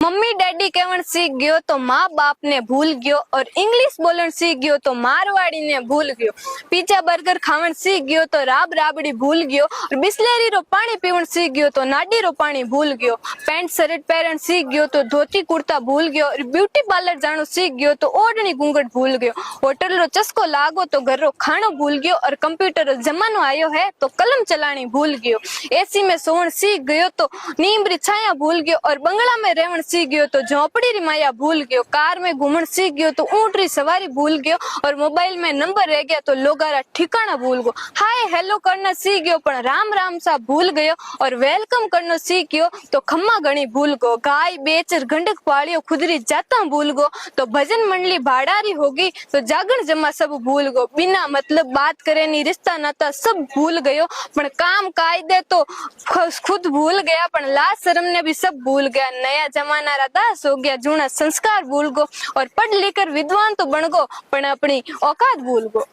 Mummy daddy कहवन सीख गयो तो माँ बाप ने भूल गयो, और इंग्लिश बोलन सीख गयो तो मारवाड़ी ने भूल गयो। पिज्जा बर्गर खावन सीख गयो तो राब राबड़ी भूल गयो, और बिस्लेरी रो पानी पीवन सीख गयो तो नाडी रो पानी भूल गयो। पेंट शर्ट पहरन सीख गयो तो धोती कुर्ता भूल गयो, और ब्यूटी पार्लर जानो सीख गयो तो ओढ़नी घूंघट भूल गयो। होटल रो चस्को लागो तो घर रो खानो भूल गयो, और कंप्यूटर रो जमानो आयो है तो कलम चलानी भूल गयो। एसी में सोवन सीख गयो तो नीम री छाया भूल गयो, और बंगला में रहवन सीख गयो तो झोपड़ी री माया भूल गयो। कार में घूमन सीख गयो तो ऊंट री सवारी भूल गयो, और मोबाइल में नंबर रह गया तो लोगारा ठिकाना भूल गयो। हाय हेलो करना सीख गयो पण राम राम सा भूल गयो, और वेलकम करना सीख गयो तो खम्मा गणी भूल गयो। गाय बेचर गंडक पालियो खुदरी जाता भूल गयो, तो भजन मंडली भाड़ारी होगी तो जागरण जमा सब भूल गयो। बिना मतलब बात करे नी रिश्ता नाता सब भूल गयो, पण काम कायदे तो खुद भूल गया, पण लाज शर्म ने भी सब भूल गया। नया जमाना रा दास हो गया, जूना संस्कार भूल गो, और पढ़ लिख कर विद्वान तो बन गो पण अपनी औकात भूल गो।